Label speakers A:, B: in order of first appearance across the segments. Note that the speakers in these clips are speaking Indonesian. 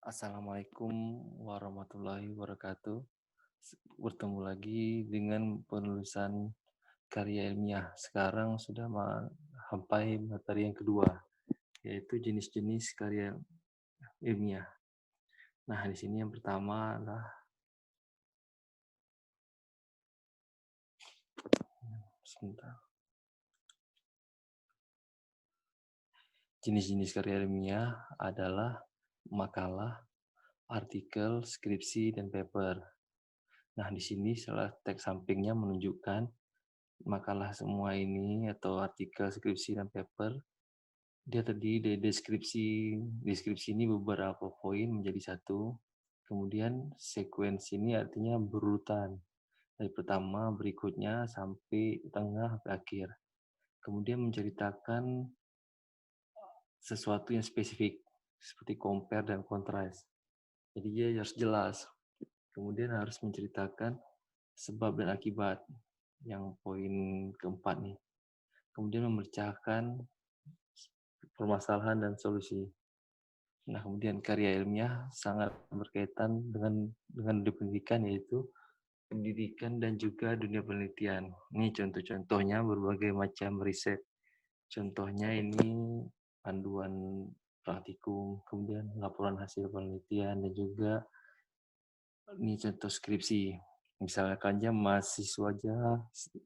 A: Assalamualaikum warahmatullahi wabarakatuh. Bertemu lagi dengan penulisan karya ilmiah. Sekarang sudah sampai materi yang kedua, yaitu jenis-jenis karya ilmiah. Nah, di sini yang pertama adalah sebentar. Jenis-jenis karya ilmiah adalah makalah, artikel, skripsi, dan paper. Nah, di sini salah teks sampingnya menunjukkan makalah semua ini atau artikel, skripsi, dan paper. Dia terdiri dari deskripsi. Deskripsi ini beberapa poin menjadi satu. Kemudian sequence ini artinya berurutan. Dari pertama, berikutnya, sampai tengah, sampai akhir. Kemudian menceritakan sesuatu yang spesifik, seperti compare dan contrast. Jadi dia harus jelas. Kemudian harus menceritakan sebab dan akibat, yang poin keempat nih. Kemudian memecahkan permasalahan dan solusi. Nah, kemudian karya ilmiah sangat berkaitan dengan dunia pendidikan, yaitu pendidikan dan juga dunia penelitian. Ini contoh-contohnya berbagai macam riset. Contohnya ini panduan praktikum, kemudian laporan hasil penelitian, dan juga ini contoh skripsi. Misalnya aja mahasiswa aja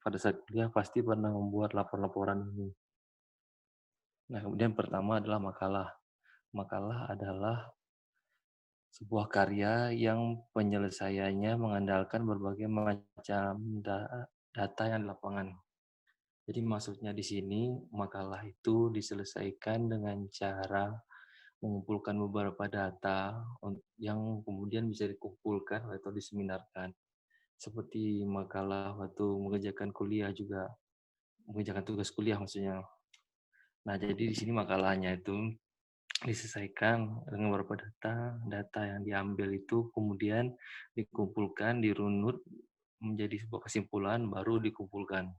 A: pada saat kuliah pasti pernah membuat laporan-laporan ini. Nah, kemudian pertama adalah makalah. Makalah adalah sebuah karya yang penyelesaiannya mengandalkan berbagai macam data yang di lapangan. Jadi maksudnya di sini makalah itu diselesaikan dengan cara mengumpulkan beberapa data yang kemudian bisa dikumpulkan atau diseminarkan. Seperti makalah waktu mengerjakan kuliah juga, mengerjakan tugas kuliah maksudnya. Nah, jadi di sini makalahnya itu diselesaikan dengan beberapa data yang diambil itu kemudian dikumpulkan, dirunut menjadi sebuah kesimpulan, baru dikumpulkan.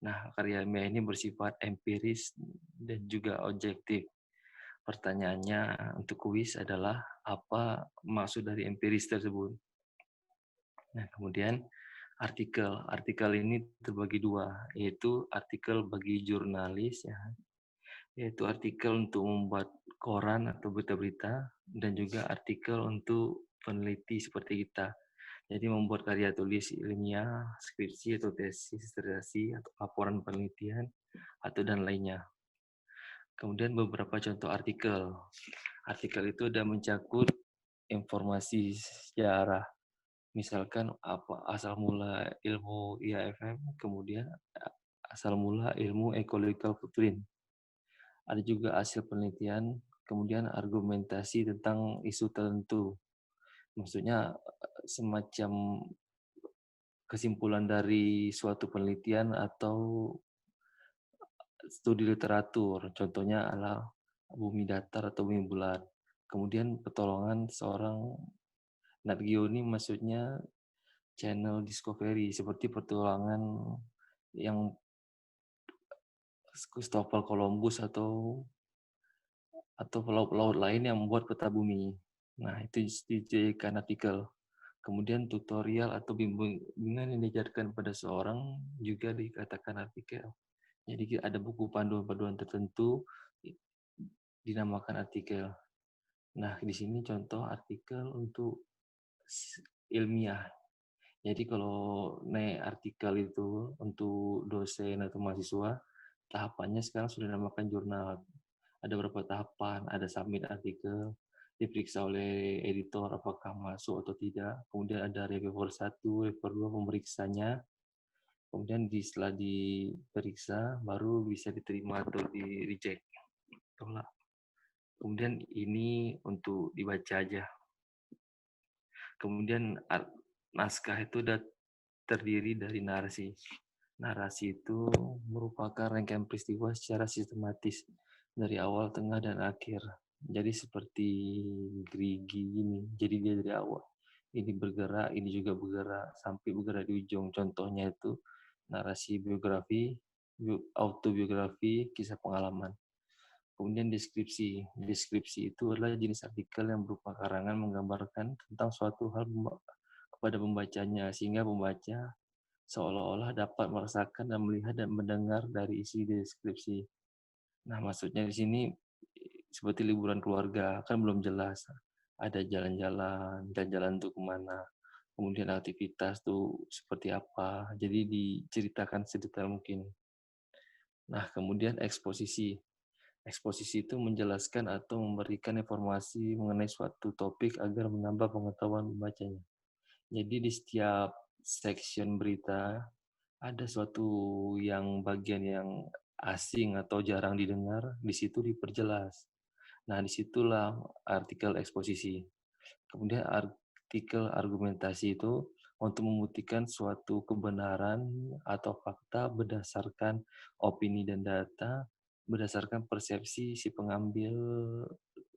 A: Nah, karya ilmiah ini bersifat empiris dan juga objektif. Pertanyaannya untuk kuis adalah apa maksud dari empiris tersebut? Nah, kemudian artikel. Artikel ini terbagi dua, yaitu artikel bagi jurnalis, ya, yaitu artikel untuk membuat koran atau berita-berita, dan juga artikel untuk peneliti seperti kita. Jadi membuat karya tulis ilmiah, skripsi atau tesis, disertasi atau laporan penelitian atau dan lainnya. Kemudian beberapa contoh artikel. Artikel itu ada mencakup informasi sejarah. Misalkan apa asal mula ilmu IAFM, kemudian asal mula ilmu ecological footprint. Ada juga hasil penelitian, kemudian argumentasi tentang isu tertentu. Maksudnya semacam kesimpulan dari suatu penelitian atau studi literatur. Contohnya adalah bumi datar atau bumi bulat. Kemudian pertolongan seorang Nat Geo ini maksudnya channel Discovery, seperti pertualangan yang Christopher Columbus atau pelaut-pelaut lain yang membuat peta bumi. Nah, itu dijadikan artikel. Kemudian tutorial atau bimbingan yang diajarkan pada seorang juga dikatakan artikel. Jadi ada buku panduan-panduan tertentu dinamakan artikel. Nah, di sini contoh artikel untuk ilmiah. Jadi kalau naik artikel itu untuk dosen atau mahasiswa, tahapannya sekarang sudah dinamakan jurnal. Ada beberapa tahapan, ada submit artikel, diperiksa oleh editor apakah masuk atau tidak. Kemudian ada reviewer 1, reviewer 2 pemeriksanya. Kemudian setelah diperiksa, baru bisa diterima atau di reject. Tolak. Kemudian ini untuk dibaca aja. Kemudian naskah itu terdiri dari narasi. Narasi itu merupakan rangkaian peristiwa secara sistematis dari awal, tengah, dan akhir. Jadi seperti gerigi ini. Jadi dia dari awal. Ini bergerak, ini juga bergerak, sampai bergerak di ujung. Contohnya itu narasi biografi, autobiografi, kisah pengalaman. Kemudian deskripsi. Deskripsi itu adalah jenis artikel yang berupa karangan menggambarkan tentang suatu hal kepada pembacanya, sehingga pembaca seolah-olah dapat merasakan dan melihat dan mendengar dari isi deskripsi. Nah, maksudnya di sini seperti liburan keluarga, kan belum jelas. Ada jalan-jalan, dan jalan tuh kemana. Kemudian aktivitas tuh seperti apa. Jadi diceritakan sedetail mungkin. Nah, kemudian eksposisi. Eksposisi itu menjelaskan atau memberikan informasi mengenai suatu topik agar menambah pengetahuan pembacanya. Jadi di setiap section berita ada suatu bagian yang asing atau jarang didengar, di situ diperjelas. Nah, disitulah artikel eksposisi. Kemudian artikel argumentasi itu untuk membuktikan suatu kebenaran atau fakta berdasarkan opini dan data, berdasarkan persepsi si pengambil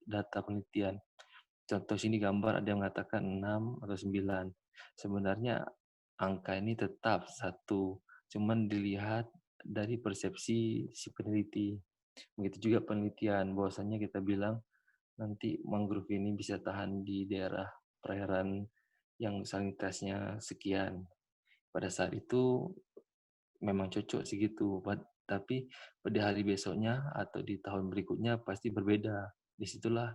A: data penelitian. Contoh sini gambar ada yang mengatakan 6 atau 9. Sebenarnya angka ini tetap satu, cuman dilihat dari persepsi si peneliti. Begitu juga penelitian, bahwasanya kita bilang nanti mangrove ini bisa tahan di daerah perairan yang salinitasnya sekian. Pada saat itu memang cocok segitu, tapi pada hari besoknya atau di tahun berikutnya pasti berbeda. Disitulah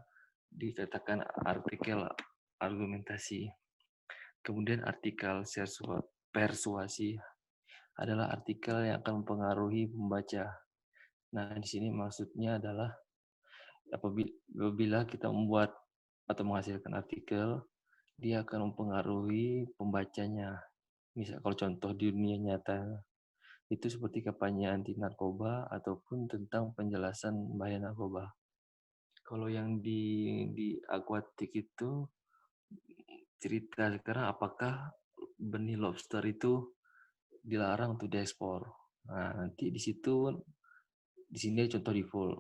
A: dikatakan artikel argumentasi. Kemudian artikel persuasi adalah artikel yang akan mempengaruhi pembaca. Nah, di sini maksudnya adalah apabila kita membuat atau menghasilkan artikel, dia akan mempengaruhi pembacanya. Misal kalau contoh di dunia nyata, itu seperti kampanye anti narkoba ataupun tentang penjelasan bahaya narkoba. Kalau yang di Aquatic itu cerita sekarang apakah benih lobster itu dilarang untuk diekspor. Nah, nanti di sini contoh di full.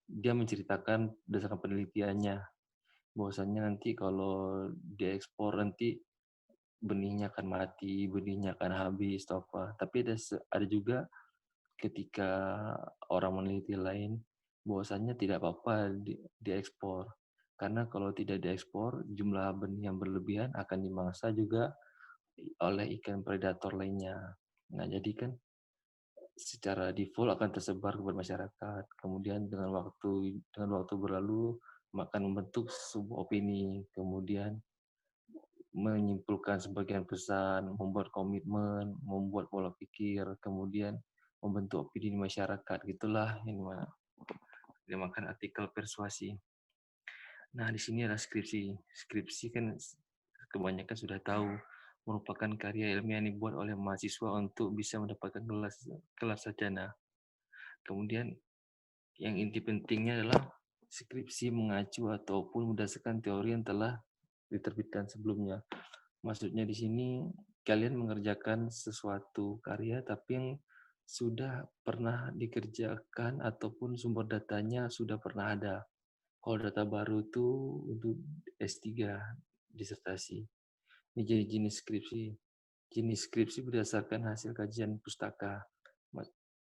A: Dia menceritakan berdasarkan penelitiannya, bahwasannya nanti kalau diekspor nanti benihnya akan mati, benihnya akan habis, atau apa. Tapi ada juga ketika orang meneliti lain, bahwasannya tidak apa-apa diekspor. Karena kalau tidak diekspor, jumlah benih yang berlebihan akan dimangsa juga oleh ikan predator lainnya. Nah, jadi kan secara default akan tersebar kepada masyarakat. Kemudian dengan waktu berlalu akan membentuk sebuah opini, kemudian menyimpulkan sebagian pesan, membuat komitmen, membuat pola pikir, kemudian membentuk opini di masyarakat. Gitulah yang dinamakan artikel persuasi. Nah, di sini ada skripsi. Skripsi kan kebanyakan sudah tahu merupakan karya ilmiah yang dibuat oleh mahasiswa untuk bisa mendapatkan gelar sarjana. Kemudian yang inti pentingnya adalah skripsi mengacu ataupun berdasarkan teori yang telah diterbitkan sebelumnya. Maksudnya di sini kalian mengerjakan sesuatu karya tapi yang sudah pernah dikerjakan ataupun sumber datanya sudah pernah ada. Kalau data baru itu untuk S3 disertasi. Ini jadi jenis skripsi. Jenis skripsi berdasarkan hasil kajian pustaka.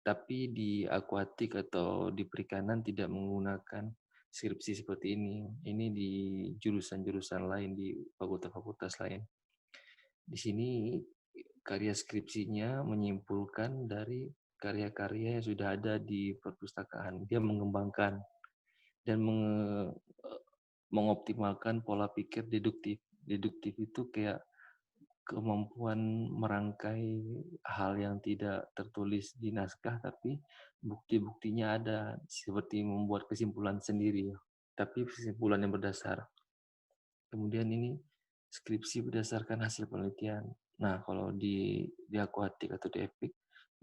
A: Tapi di akuatik atau di perikanan tidak menggunakan skripsi seperti ini. Ini di jurusan-jurusan lain, di fakultas-fakultas lain. Di sini karya skripsinya menyimpulkan dari karya-karya yang sudah ada di perpustakaan. Dia mengembangkan dan mengoptimalkan pola pikir deduktif. Deduktif itu kayak kemampuan merangkai hal yang tidak tertulis di naskah, tapi bukti-buktinya ada, seperti membuat kesimpulan sendiri, tapi kesimpulan yang berdasar. Kemudian ini skripsi berdasarkan hasil penelitian. Nah, kalau di akuatik atau di EPIK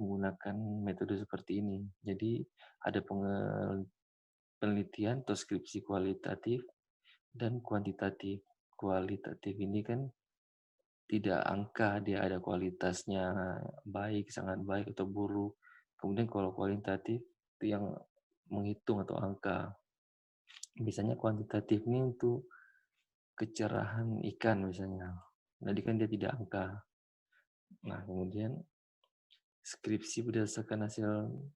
A: menggunakan metode seperti ini. Jadi ada penelitian atau skripsi kualitatif dan kuantitatif. Kualitatif ini kan tidak angka, dia ada kualitasnya baik, sangat baik atau buruk. Kemudian kalau kualitatif itu yang menghitung atau angka. Misalnya kuantitatif ini untuk kecerahan ikan misalnya. Jadi kan dia tidak angka. Nah, kemudian skripsi berdasarkan hasil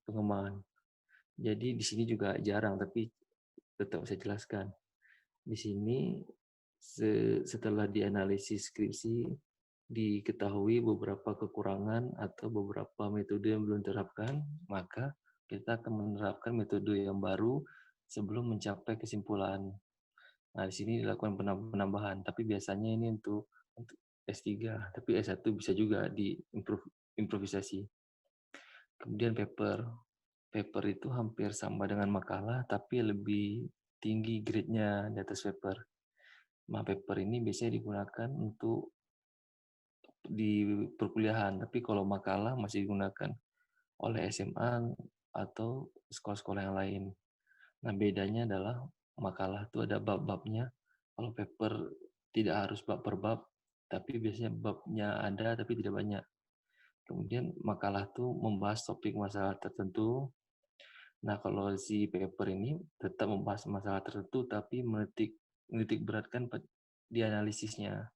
A: pengembangan. Jadi di sini juga jarang, tapi tetap saya jelaskan. Di sini setelah dianalisis skripsi, diketahui beberapa kekurangan atau beberapa metode yang belum diterapkan, maka kita akan menerapkan metode yang baru sebelum mencapai kesimpulan. Nah, di sini dilakukan penambahan, tapi biasanya ini untuk S3, tapi S1 bisa juga improvisasi. Kemudian paper. Paper itu hampir sama dengan makalah, tapi lebih tinggi grade-nya di atas paper. Nah, paper ini biasanya digunakan untuk di perkuliahan, tapi kalau makalah masih digunakan oleh SMA atau sekolah-sekolah yang lain. Nah, bedanya adalah makalah itu ada bab-babnya, kalau paper tidak harus bab per bab, tapi biasanya babnya ada tapi tidak banyak. Kemudian makalah itu membahas topik masalah tertentu. Nah, kalau si paper ini tetap membahas masalah tertentu tapi menitik beratkan di analisisnya.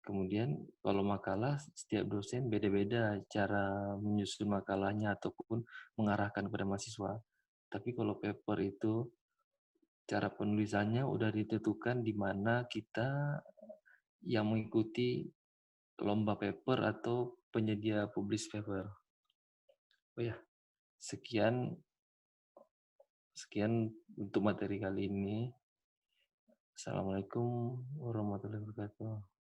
A: Kemudian kalau makalah, setiap dosen beda-beda cara menyusun makalahnya ataupun mengarahkan kepada mahasiswa. Tapi kalau paper itu cara penulisannya udah ditentukan di mana kita yang mengikuti lomba paper atau penyedia publish paper. Oh ya, sekian sekian untuk materi kali ini. Assalamualaikum warahmatullahi wabarakatuh.